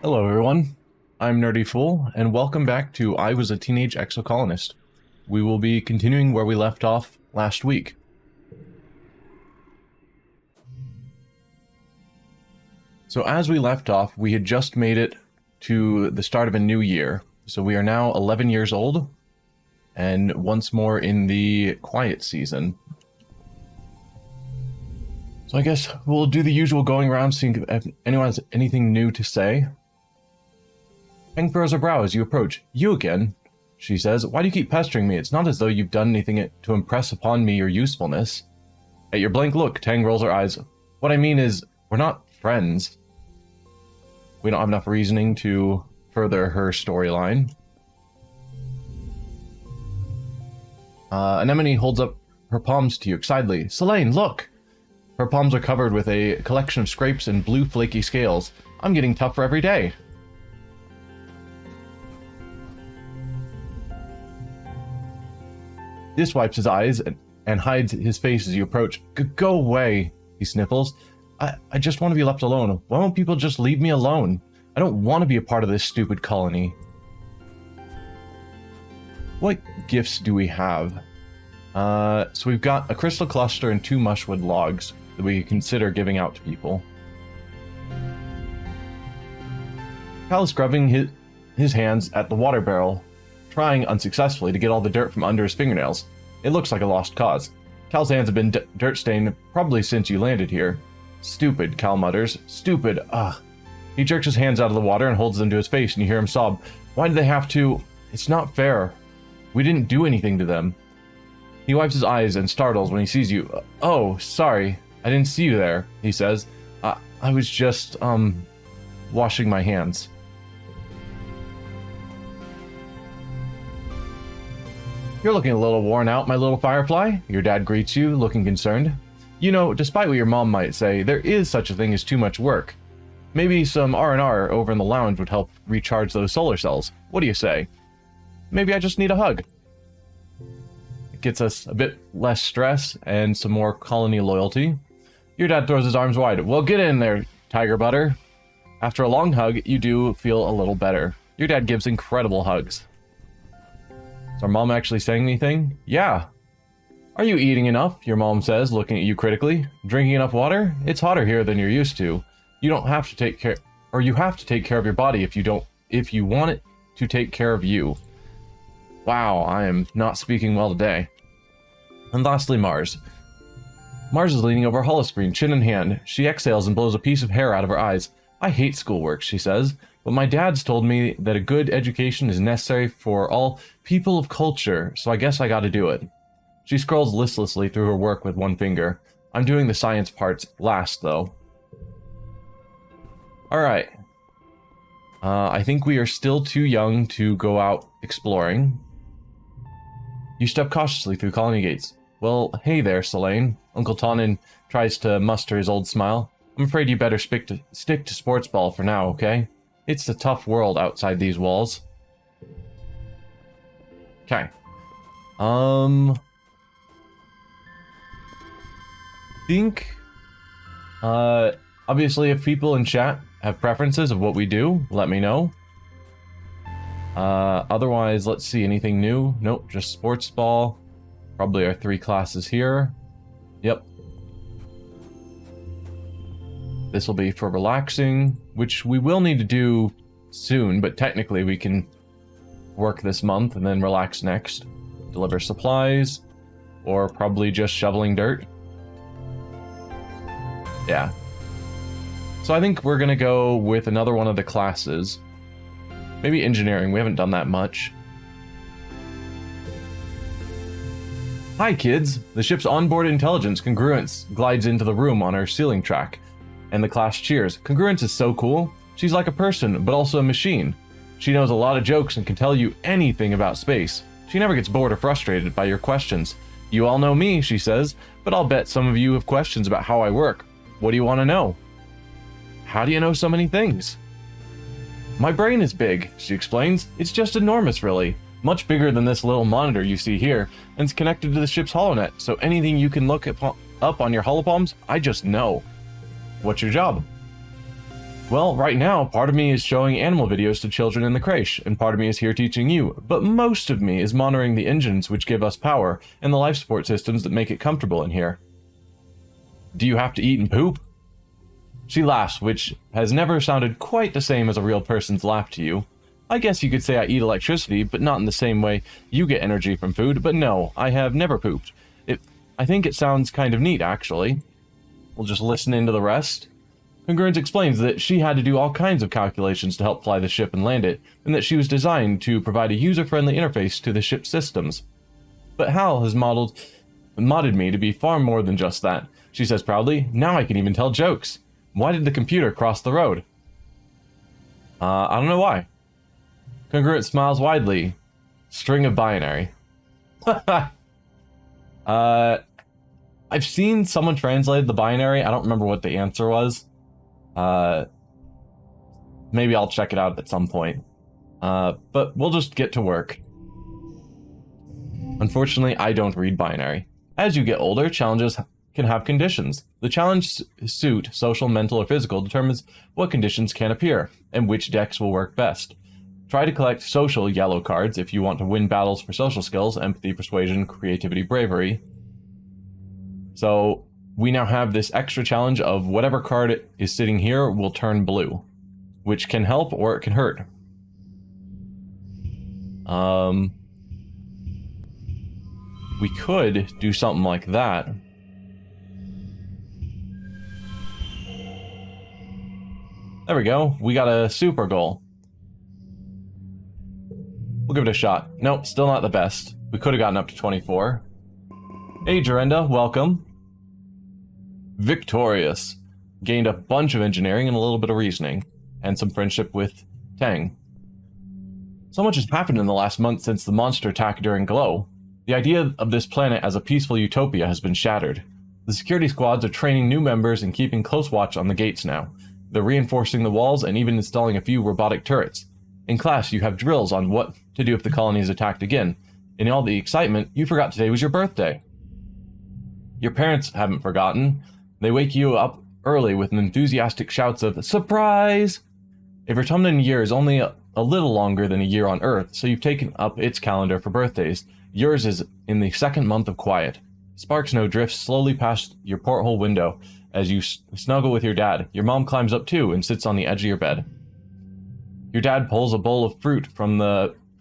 Hello everyone, I'm Nerdy Fool, and welcome back to I Was a Teenage Exocolonist. We will be continuing where we left off last week. So as we left off, we had just made it to the start of a new year. So we are now 11 years old, and once more in the quiet season. So I guess we'll do the usual going around, seeing if anyone has anything new to say. Hank furrows her brow as you approach. You again? She says. Why do you keep pestering me? It's not as though you've done anything to impress upon me your usefulness. At your blank look, Tang rolls her eyes. What I mean is, we're not friends. We don't have enough reasoning to further her storyline. Anemone holds up her palms to you excitedly. Selene, look! Her palms are covered with a collection of scrapes and blue flaky scales. I'm getting tougher every day. This wipes his eyes and hides his face as you approach. Go away, he sniffles. I just want to be left alone. Why won't people just leave me alone? I don't want to be a part of this stupid colony. What gifts do we have? So we've got a crystal cluster and 2 mushwood logs that we consider giving out to people. Cal is scrubbing his hands at the water barrel, trying unsuccessfully to get all the dirt from under his fingernails. It looks like a lost cause. Cal's hands have been dirt-stained probably since you landed here. Stupid, Cal mutters. Stupid, ugh. He jerks his hands out of the water and holds them to his face, and you hear him sob. Why did they have to? It's not fair. We didn't do anything to them. He wipes his eyes and startles when he sees you. Oh, sorry. I didn't see you there, he says. I was just, washing my hands. You're looking a little worn out, my little firefly, your dad greets you, looking concerned. You know, despite what your mom might say, there is such a thing as too much work. Maybe some R&R over in the lounge would help recharge those solar cells. What do you say? Maybe I just need a hug. It gets us a bit less stress and some more colony loyalty. Your dad throws his arms wide. Well, get in there, Tiger Butter. After a long hug, you do feel a little better. Your dad gives incredible hugs. Is our mom actually saying anything? Yeah. Are you eating enough? Your mom says, looking at you critically. Drinking enough water? It's hotter here than you're used to. You don't have to take care, or you have to take care of your body if you want it to take care of you. Wow, I am not speaking well today. And lastly, Mars. Mars is leaning over a holoscreen, chin in hand. She exhales and blows a piece of hair out of her eyes. I hate schoolwork, she says, but my dad's told me that a good education is necessary for all people of culture, so I guess I gotta do it. She scrolls listlessly through her work with one finger. I'm doing the science parts last, though. Alright. I think we are still too young to go out exploring. You step cautiously through colony gates. Well, hey there, Selene. Uncle Tonin tries to muster his old smile. I'm afraid you better stick to sports ball for now, okay? It's a tough world outside these walls. Okay. Think... obviously, if people in chat have preferences of what we do, let me know. Otherwise, let's see, anything new? Nope, just sports ball. Probably our 3 classes here. Yep. This will be for relaxing, which we will need to do soon, but technically we can work this month and then relax next. Deliver supplies, or probably just shoveling dirt. Yeah. So I think we're gonna go with another one of the classes. Maybe engineering, we haven't done that much. Hi kids! The ship's onboard intelligence, Congruence, glides into the room on her ceiling track. And the class cheers. Congruence is so cool. She's like a person, but also a machine. She knows a lot of jokes and can tell you anything about space. She never gets bored or frustrated by your questions. You all know me, she says, but I'll bet some of you have questions about how I work. What do you want to know? How do you know so many things? My brain is big, she explains. It's just enormous, really. Much bigger than this little monitor you see here, and it's connected to the ship's holonet, so anything you can look up on your holopalms, I just know. What's your job? Well, right now, part of me is showing animal videos to children in the creche, and part of me is here teaching you, but most of me is monitoring the engines which give us power, and the life support systems that make it comfortable in here. Do you have to eat and poop? She laughs, which has never sounded quite the same as a real person's laugh to you. I guess you could say I eat electricity, but not in the same way you get energy from food, but no, I have never pooped. I think it sounds kind of neat, actually. We'll just listen into the rest. Congruence explains that she had to do all kinds of calculations to help fly the ship and land it, and that she was designed to provide a user-friendly interface to the ship's systems. But Hal has modded me to be far more than just that. She says proudly, now I can even tell jokes. Why did the computer cross the road? I don't know why. Congruence smiles widely. String of binary. I've seen someone translate the binary. I don't remember what the answer was. Maybe I'll check it out at some point. But we'll just get to work. Unfortunately, I don't read binary. As you get older, challenges can have conditions. The challenge suit, social, mental, or physical, determines what conditions can appear, and which decks will work best. Try to collect social yellow cards if you want to win battles for social skills, empathy, persuasion, creativity, bravery. So we now have this extra challenge of whatever card is sitting here will turn blue, which can help or it can hurt. We could do something like that. There we go. We got a super goal. We'll give it a shot. Nope, still not the best. We could have gotten up to 24. Hey, Jorenda, welcome. Victorious. Gained a bunch of engineering and a little bit of reasoning. And some friendship with Tang. So much has happened in the last month since the monster attack during Glow. The idea of this planet as a peaceful utopia has been shattered. The security squads are training new members and keeping close watch on the gates now. They're reinforcing the walls and even installing a few robotic turrets. In class, you have drills on what to do if the colony is attacked again. In all the excitement, you forgot today was your birthday. Your parents haven't forgotten. They wake you up early with enthusiastic shouts of, "Surprise!" A Vertumnan year is only a little longer than a year on Earth, so you've taken up its calendar for birthdays. Yours is in the second month of quiet. Spark snow drifts slowly past your porthole window as you snuggle with your dad. Your mom climbs up too and sits on the edge of your bed. Your dad pulls a bowl of fruit from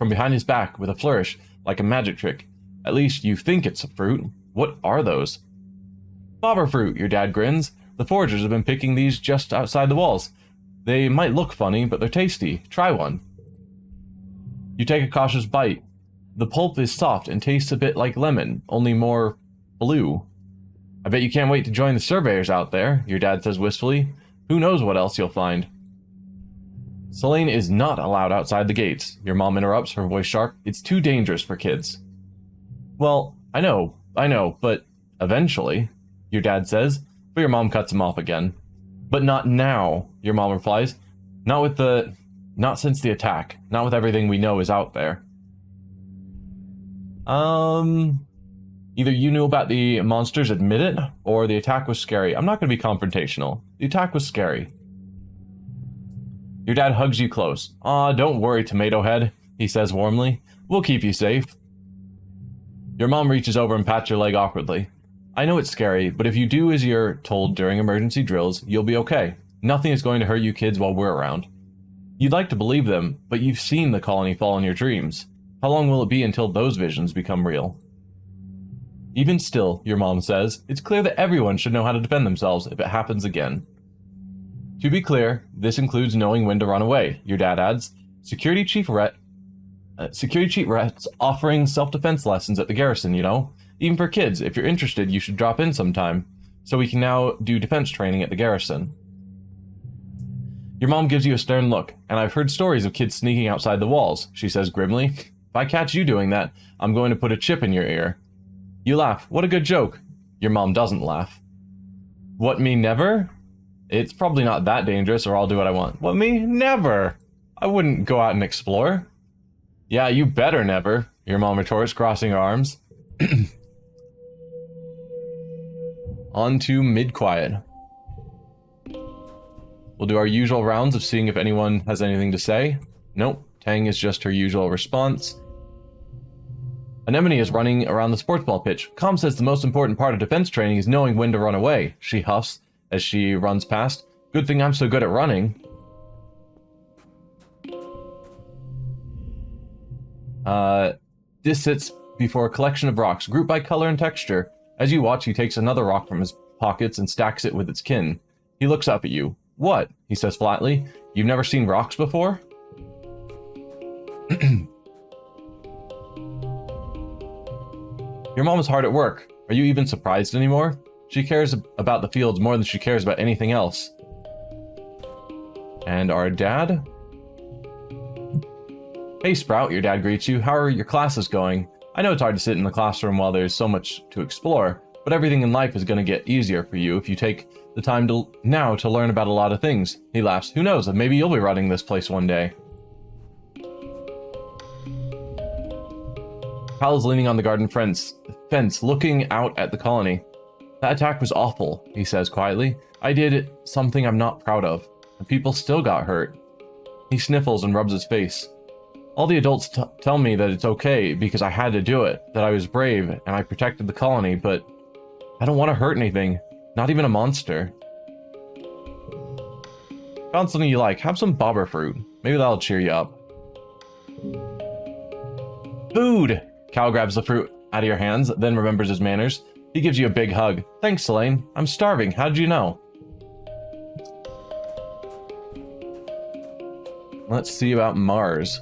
behind his back with a flourish, like a magic trick. At least you think it's a fruit. What are those? Bobber fruit, your dad grins. The foragers have been picking these just outside the walls. They might look funny, but they're tasty. Try one. You take a cautious bite. The pulp is soft and tastes a bit like lemon, only more blue. I bet you can't wait to join the surveyors out there, your dad says wistfully. Who knows what else you'll find. Selene is not allowed outside the gates. Your mom interrupts, her voice sharp. It's too dangerous for kids. Well, I know, but eventually, your dad says, but your mom cuts him off again. But not now, your mom replies. Not since the attack. Not with everything we know is out there. Either you knew about the monsters, admit it, or the attack was scary. I'm not going to be confrontational. The attack was scary. Your dad hugs you close. Aw, don't worry, tomato head, he says warmly. We'll keep you safe. Your mom reaches over and pats your leg awkwardly. I know it's scary, but if you do as you're told during emergency drills, you'll be okay. Nothing is going to hurt you kids while we're around. You'd like to believe them, but you've seen the colony fall in your dreams. How long will it be until those visions become real? Even still, your mom says, it's clear that everyone should know how to defend themselves if it happens again. To be clear, this includes knowing when to run away, your dad adds. Security Chief Rhett's offering self-defense lessons at the garrison, you know? Even for kids, if you're interested, you should drop in sometime. So we can now do defense training at the garrison. Your mom gives you a stern look, and I've heard stories of kids sneaking outside the walls, she says grimly. If I catch you doing that, I'm going to put a chip in your ear. You laugh. What a good joke. Your mom doesn't laugh. What, me never? It's probably not that dangerous, or I'll do what I want. What, me? Never. I wouldn't go out and explore. Yeah, you better never, your mom retorts, crossing her arms. On to mid-quiet. We'll do our usual rounds of seeing if anyone has anything to say. Nope, Tang is just her usual response. Anemone is running around the sports ball pitch. Com says the most important part of defense training is knowing when to run away. She huffs as she runs past. Good thing I'm so good at running. This sits before a collection of rocks, grouped by color and texture. As you watch, he takes another rock from his pockets and stacks it with its kin. He looks up at you. What? He says flatly. You've never seen rocks before? Your mom is hard at work. Are you even surprised anymore? She cares about the fields more than she cares about anything else. And our dad? Hey Sprout, your dad greets you. How are your classes going? I know it's hard to sit in the classroom while there's so much to explore, but everything in life is going to get easier for you if you take the time now to learn about a lot of things. He laughs. Who knows, maybe you'll be running this place one day. Hal is leaning on the garden fence, looking out at the colony. That attack was awful, he says quietly. I did something I'm not proud of, and people still got hurt. He sniffles and rubs his face. All the adults tell me that it's okay because I had to do it, that I was brave and I protected the colony, but I don't want to hurt anything, not even a monster. Found something you like. Have some bobber fruit. Maybe that'll cheer you up. Food! Cal grabs the fruit out of your hands, then remembers his manners. He gives you a big hug. Thanks, Selene. I'm starving. How did you know? Let's see about Mars.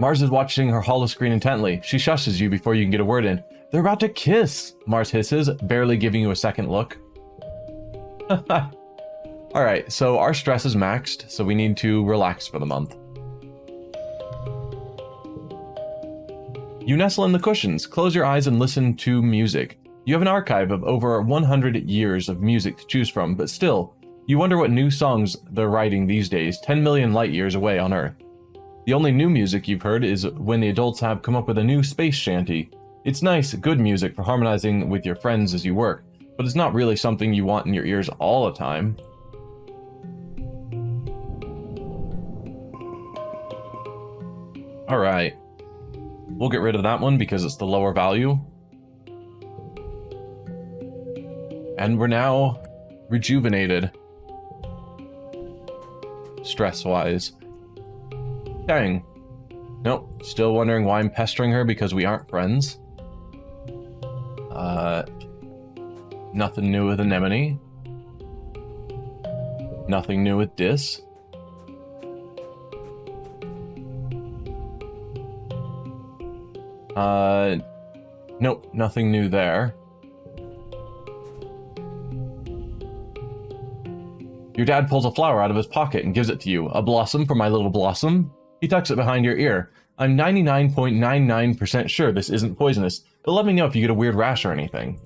Mars is watching her holoscreen intently. She shushes you before you can get a word in. They're about to kiss, Mars hisses, barely giving you a second look. Alright, so our stress is maxed, so we need to relax for the month. You nestle in the cushions, close your eyes and listen to music. You have an archive of over 100 years of music to choose from, but still, you wonder what new songs they're writing these days, 10 million light years away on Earth. The only new music you've heard is when the adults have come up with a new space shanty. It's nice, good music for harmonizing with your friends as you work, but it's not really something you want in your ears all the time. Alright. We'll get rid of that one because it's the lower value. And we're now rejuvenated. Stress-wise. Dang. Nope, still wondering why I'm pestering her because we aren't friends. Nothing new with Anemone. Nothing new with Dis. Nope, nothing new there. Your dad pulls a flower out of his pocket and gives it to you. A blossom for my little blossom? He tucks it behind your ear. I'm 99.99% sure this isn't poisonous, but let me know if you get a weird rash or anything.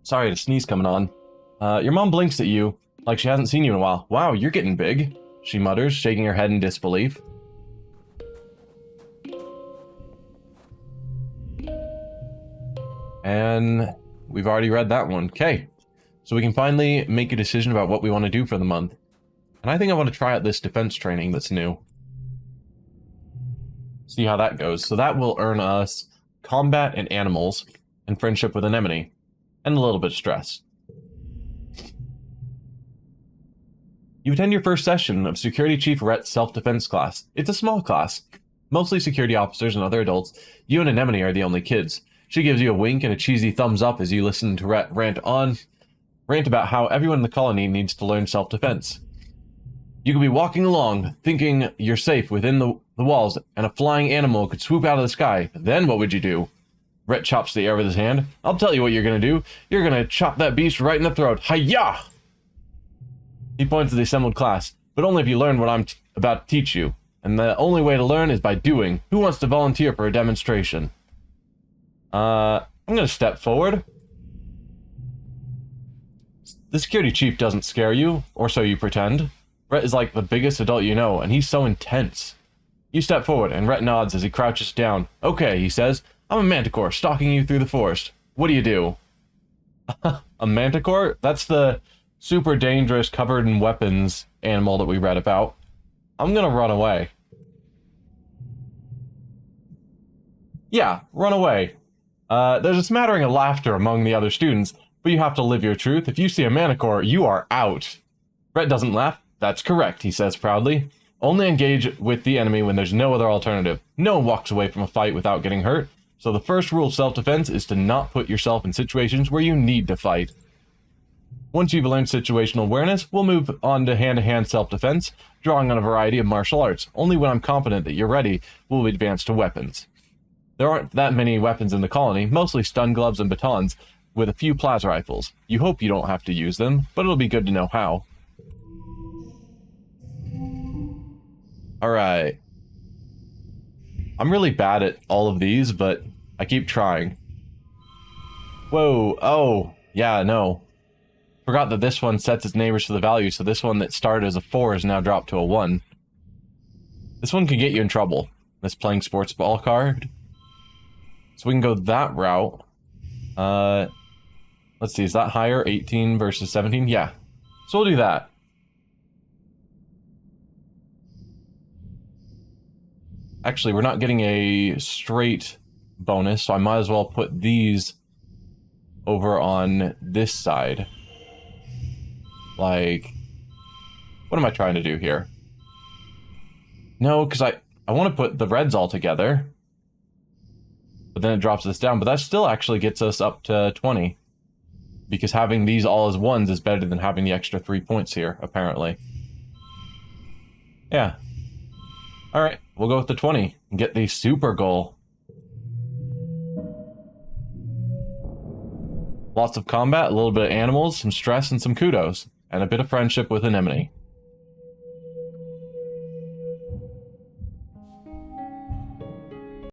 Sorry, the sneeze coming on. Your mom blinks at you, like she hasn't seen you in a while. Wow, you're getting big, she mutters, shaking her head in disbelief. And we've already read that one. Okay, so we can finally make a decision about what we want to do for the month. And I think I want to try out this defense training that's new. See how that goes. So that will earn us combat and animals and friendship with Anemone. And a little bit of stress. You attend your first session of Security Chief Rhett's self-defense class. It's a small class. Mostly security officers and other adults. You and Anemone are the only kids. She gives you a wink and a cheesy thumbs up as you listen to Rhett rant about how everyone in the colony needs to learn self-defense. You could be walking along, thinking you're safe within the walls, and a flying animal could swoop out of the sky. Then what would you do? Rhett chops the air with his hand. I'll tell you what you're gonna do. You're gonna chop that beast right in the throat. Hi-yah! He points to the assembled class. But only if you learn what I'm about to teach you. And the only way to learn is by doing. Who wants to volunteer for a demonstration? I'm gonna step forward. The security chief doesn't scare you, or so you pretend. Rhett is like the biggest adult you know, and he's so intense. You step forward, and Rhett nods as he crouches down. Okay, he says, I'm a manticore stalking you through the forest. What do you do? A manticore? That's the super dangerous, covered in weapons animal that we read about. I'm gonna run away. Yeah, run away. There's a smattering of laughter among the other students, but you have to live your truth. If you see a manticore, you are out. Brett doesn't laugh. That's correct, he says proudly. Only engage with the enemy when there's no other alternative. No one walks away from a fight without getting hurt. So the first rule of self-defense is to not put yourself in situations where you need to fight. Once you've learned situational awareness, we'll move on to hand-to-hand self-defense, drawing on a variety of martial arts. Only when I'm confident that you're ready, will we advance to weapons. There aren't that many weapons in the colony, mostly stun gloves and batons, with a few plasma rifles. You hope you don't have to use them, but it'll be good to know how. Alright. I'm really bad at all of these, but I keep trying. Whoa, oh, yeah, no. Forgot that this one sets its neighbors to the value, so this one that started as a 4 is now dropped to a 1. This one can get you in trouble. This playing sports ball card. So we can go that route. Let's see, is that higher? 18 versus 17? Yeah. So we'll do that. Actually, we're not getting a straight bonus, so I might as well put these over on this side. Like, what am I trying to do here? No, because I want to put the reds all together. But then it drops this down, but that still actually gets us up to 20. Because having these all as ones is better than having the extra 3 points here, apparently. Yeah. Alright, we'll go with the 20 and get the super goal. Lots of combat, a little bit of animals, some stress, and some kudos. And a bit of friendship with Anemone.